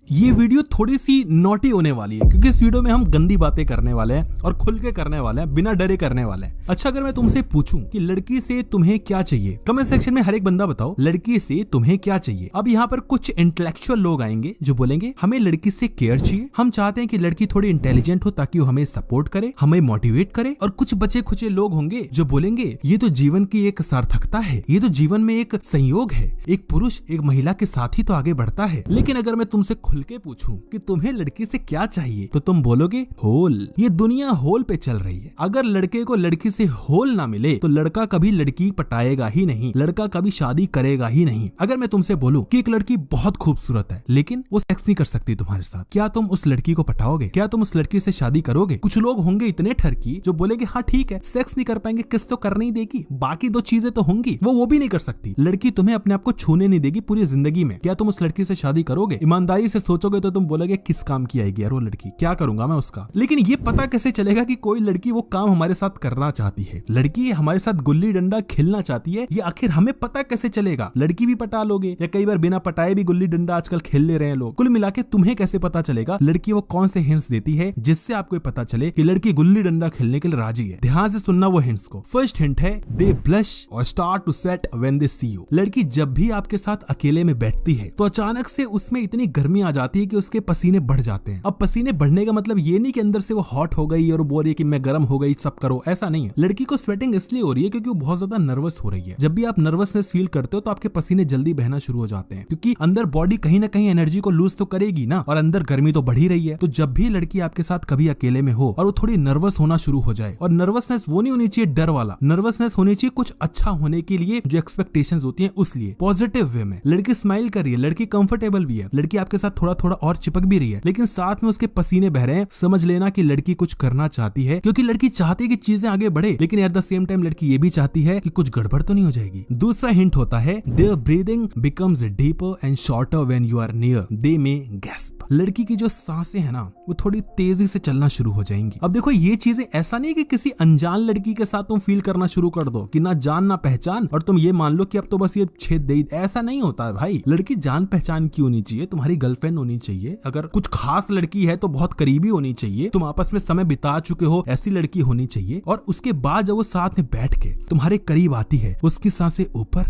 ये वीडियो थोड़ी सी नॉटी होने वाली है क्योंकि इस वीडियो में हम गंदी बातें करने वाले हैं और खुल के करने वाले हैं, बिना डरे करने वाले हैं। अच्छा, अगर मैं तुमसे पूछूं कि लड़की से तुम्हें क्या चाहिए, कमेंट सेक्शन में हर एक बंदा बताओ लड़की से तुम्हें क्या चाहिए। अब यहाँ पर कुछ इंटेलेक्चुअल लोग आएंगे जो बोलेंगे हमें लड़की से केयर चाहिए, हम चाहते हैं कि लड़की थोड़ी इंटेलिजेंट हो ताकि वो हमें सपोर्ट करे, हमें मोटिवेट करे। और कुछ बचे खुचे लोग होंगे जो बोलेंगे ये तो जीवन की एक सार्थकता है, ये तो जीवन में एक संयोग है, एक पुरुष एक महिला के साथ ही तो आगे बढ़ता है। लेकिन अगर मैं तुमसे खुल के पूछूं कि तुम्हें लड़की से क्या चाहिए तो तुम बोलोगे होल। ये दुनिया होल पे चल रही है। अगर लड़के को लड़की से होल ना मिले तो लड़का कभी लड़की पटाएगा ही नहीं, लड़का कभी शादी करेगा ही नहीं। अगर मैं तुमसे बोलूं कि एक लड़की बहुत खूबसूरत है लेकिन वो सेक्स नहीं कर सकती तुम्हारे साथ, क्या तुम उस लड़की को पटाओगे? क्या तुम उस लड़की से शादी करोगे? कुछ लोग होंगे इतने ठरकी जो बोलेंगे हाँ ठीक है, सेक्स नहीं कर पाएंगे, किस तो करनी ही देगी, बाकी दो चीजें तो होंगी, वो भी नहीं कर सकती। लड़की तुम्हें अपने आप को छूने नहीं देगी पूरी जिंदगी में। क्या तुम उस लड़की से शादी करोगे? ईमानदारी से सोचोगे तो तुम बोलोगे किस काम की आएगी यार वो लड़की, क्या करूंगा मैं उसका। लेकिन ये पता कैसे चलेगा कि कोई लड़की वो काम हमारे साथ करना चाहती है, लड़की हमारे साथ गुल्ली डंडा खेलना चाहती है, ये आखिर हमें पता कैसे चलेगा? लड़की भी पटा लोगे या कई बार बिना पटाए भी गुल्ली डंडा आजकल खेल ले रहे हैं लोग। कुल मिला के तुम्हें कैसे पता चलेगा लड़की वो कौन से हिंट्स देती है जिससे आपको पता चले कि लड़की गुल्ली डंडा खेलने के लिए राजी है? ध्यान से सुनना वो हिंट्स को। फर्स्ट हिंट है दे ब्लश और start to sweat when they see you. लड़की जब भी आपके साथ अकेले में बैठती है तो अचानक से उसमें इतनी गर्मी आ जाती है कि उसके पसीने बढ़ जाते हैं। अब पसीने बढ़ने का मतलब ये नहीं कि अंदर से वो हॉट हो गई और बोल रही है कि मैं गर्म हो गई सब करो, ऐसा नहीं है। लड़की को स्वेटिंग इसलिए हो रही है क्योंकि वो बहुत ज्यादा नर्वस हो रही है। जब भी आप नर्वसनेस फील करते हो तो आपके पसीने जल्दी बहना शुरू हो जाते हैं क्योंकि अंदर बॉडी कहीं ना कहीं एनर्जी को लूज तो करेगी ना, और अंदर गर्मी तो बढ़ ही रही है। तो जब भी लड़की आपके साथ कभी अकेले में हो और वो थोड़ी नर्वस होना शुरू हो जाए, और नर्वसनेस वो नहीं होनी चाहिए डर वाला, नर्वसनेस होनी चाहिए कुछ अच्छा होने के लिए, जो एक्सपेक्टेशंस होती हैं उस लिए पॉजिटिव वे में। लड़की स्माइल कर रही है, लड़की कंफर्टेबल भी है, लड़की आपके साथ थोड़ा थोड़ा और चिपक भी रही है, लेकिन साथ में उसके पसीने बह रहे हैं, समझ लेना कि लड़की कुछ करना चाहती है, क्योंकि लड़की चाहती है कि चीजें आगे बढ़े, लेकिन एट द सेम टाइम लड़की ये भी चाहती है कि कुछ गड़बड़ तो नहीं हो जाएगी। दूसरा हिंट होता है their breathing becomes deeper and shorter when you are near, they may gasp. लड़की की जो सांसें है ना वो थोड़ी तेजी से चलना शुरू हो जाएंगी। अब देखो ये चीजें ऐसा नहीं कि किसी अनजान लड़की के साथ तुम फील करना शुरू कर दो कि ना जान ना पहचान और तुम ये मान लो कि अब तो बस ये छेद दे, ऐसा नहीं होता है भाई। लड़की जान पहचान की होनी चाहिए, तुम्हारी गर्लफ्रेंड होनी चाहिए, अगर कुछ खास लड़की है तो बहुत करीबी होनी चाहिए, तुम आपस में समय बिता चुके हो ऐसी लड़की होनी चाहिए। और उसके बाद जब वो साथ में बैठ के तुम्हारे करीब आती है, उसकी सांसें ऊपर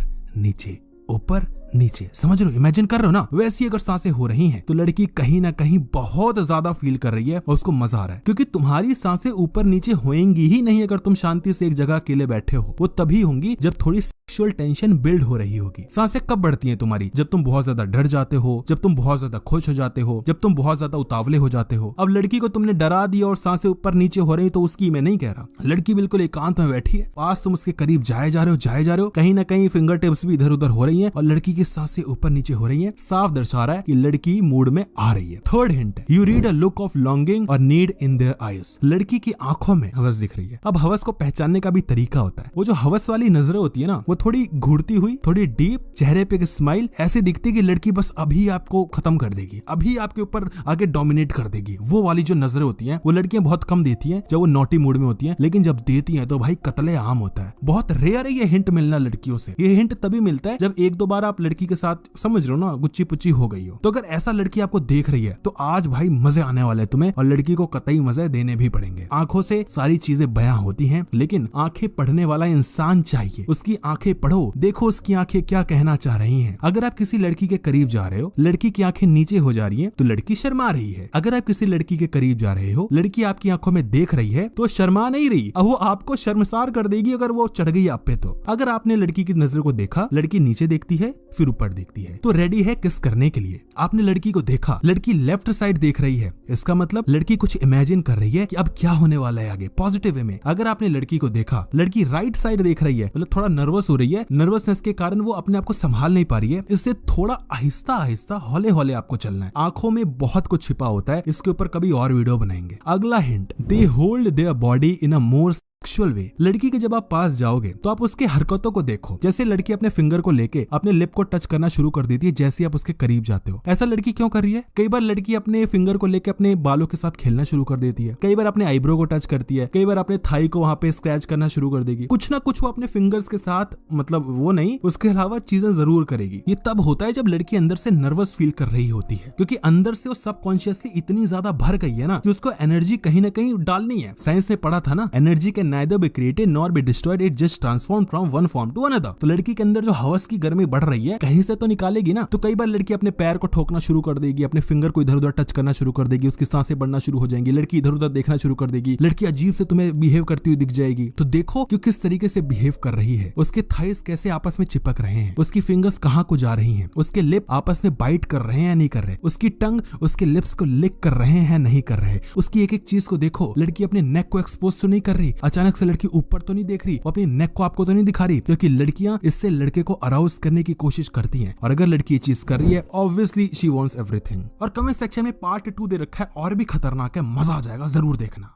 नीचे, समझ रहे हो, इमेजिन कर रहे हो ना, वैसी अगर सांसें हो रही हैं तो लड़की कहीं ना कहीं बहुत ज्यादा फील कर रही है और उसको मजा आ रहा है, क्योंकि तुम्हारी सांसें ऊपर नीचे होएंगी ही नहीं अगर तुम शांति से एक जगह अकेले बैठे हो। वो तभी होंगी जब थोड़ी सेक्सुअल टेंशन बिल्ड हो रही होगी। सांसें कब बढ़ती हैं तुम्हारी? जब तुम बहुत ज्यादा डर जाते हो, जब तुम बहुत ज्यादा खुश हो जाते हो, जब तुम बहुत ज्यादा उतावले हो जाते हो। अब लड़की को तुमने डरा दिया और सांसें ऊपर नीचे हो रही तो उसकी मैं नहीं कह रहा, लड़की बिल्कुल एकांत में बैठी है, पास तुम उसके करीब जाए जा रहे हो, कहीं ना कहीं फिंगर टिप्स भी इधर उधर हो रही है और लड़की की सांसें ऊपर नीचे हो रही है, साफ दर्शा रहा है कि लड़की मूड में आ रही है। Third hint, you read a look of longing और नीड इन देयर आईज। लड़की की आंखों में हवस दिख रही है। अब हवस को पहचानने का भी तरीका होता है। वो जो हवस वाली नजरें होती है ना, वो थोड़ी घूरती हुई, थोड़ी डीप, चेहरे पे स्माइल ऐसे दिखती है कि लड़की बस अभी आपको खत्म कर देगी, अभी आपके ऊपर आगे डोमिनेट कर देगी। वो वाली जो नजरें होती हैं वो लड़कियां बहुत कम देती हैं जब वो नॉटी मूड में होती हैं, लेकिन जब देती हैं तो भाई कत्ले आम होता है। बहुत रेयर है ये हिंट मिलना लड़कियों से। ये हिंट तभी मिलता है जब एक दो बार आप लड़की के साथ समझ रहे हो ना, गुच्ची पुच्ची हो गई हो। तो अगर ऐसा लड़की आपको देख रही है तो आज भाई मजे आने वाले हैं तुम्हें, और लड़की को कतई मजे देने भी पड़ेंगे। आंखों से सारी चीजें बयां होती हैं, लेकिन आंखें पढ़ने वाला इंसान चाहिए। उसकी आंखें पढ़ो, देखो उसकी आंखें क्या कहना चाह रही हैं। अगर आप किसी लड़की के करीब जा रहे हो, लड़की की आंखें नीचे हो जा रही हैं तो लड़की शर्मा रही है। अगर आप किसी लड़की के करीब जा रहे हो, लड़की आपकी आंखों में देख रही है तो शर्मा नहीं रही, अब वो आपको शर्मसार कर देगी अगर वो चढ़ गई आप पे। तो अगर आपने लड़की की नजर को देखा, लड़की नीचे देखती है फिर ऊपर देखती है तो रेडी है किस करने के लिए। आपने लड़की को देखा, लड़की लेफ्ट साइड देख रही है, इसका मतलब लड़की कुछ इमेजिन कर रही है कि अब क्या होने वाला है आगे, पॉजिटिव वे में। अगर आपने लड़की को देखा, लड़की राइट साइड देख रही है, मतलब थोड़ा नर्वस हो रही है, नर्वसनेस के कारण वो अपने आप को संभाल नहीं पा रही है, इससे थोड़ा आहिस्ता आहिस्ता हौले हौले आपको चलना है। आंखों में बहुत कुछ छिपा होता है, इसके ऊपर कभी और वीडियो बनाएंगे। अगला hint, they hold their body in a more sexual way. लड़की के जब आप पास जाओगे तो आप उसके हरकतों को देखो, जैसे लड़की अपने फिंगर को लेके अपने लिप को टच करना शुरू कर देती है जैसे आप उसके करीब जाते हो। ऐसा लड़की क्यों कर रही है? कई बार लड़की अपने फिंगर को लेके अपने बालों के साथ खेलना शुरू कर देती है, कई बार अपने आईब्रो को टच करती है, कई बार अपने थाई को वहां पे स्क्रैच करना शुरू कर देगी। कुछ ना कुछ वो अपने फिंगर्स के साथ, मतलब वो नहीं, उसके अलावा चीजें जरूर करेगी। ये तब होता है जब लड़की अंदर से नर्वस फील कर रही होती है, क्योंकि अंदर से वो सबकॉन्शियसली इतनी ज्यादा भर गई है ना कि उसको एनर्जी कहीं ना कहीं डालनी है। साइंस में पढ़ा था ना, energy can neither be created nor be destroyed, it just transform from one form to another. तो लड़की के अंदर जो हवस की गर्मी बढ़ रही है कहीं से तो निकालेगी ना। तो कई बार लड़की अपने पैर को ठोकना शुरू कर देगी, अपने फिंगर को इधर उधर टच करना शुरू कर देगी, उसकी सांसें बढ़ना शुरू हो जाएंगी, लड़की इधर उधर देखना शुरू कर देगी, लड़की अजीब से तुम्हें बिहेव करती हुई दिख जाएगी। तो देखो कि किस तरीके से बिहेव कर रही है, उसके थाइस कैसे आपस में चिपक रहे हैं, उसकी फिंगर्स कहाँ को जा रही हैं, उसके लिप आपस में बाइट कर रहे हैं या नहीं कर रहे, उसकी टंग उसके लिप्स को लिक कर रहे हैं नहीं कर रहे। उसकी एक एक चीज को देखो। लड़की अपने नेक को एक्सपोज तो नहीं कर रही, अचानक से लड़की ऊपर तो नहीं देख रही, वो अपनी नेक को आपको तो नहीं दिखा रही, क्योंकि लड़कियां इससे लड़के को अराउज करने की कोशिश करती हैं। और अगर लड़की ये चीज कर रही है, ऑब्वियसली शी वांट्स एवरीथिंग। और कमेंट सेक्शन में पार्ट 2 दे रखा है और भी खतरनाक है, मजा आ जाएगा, जरूर देखना।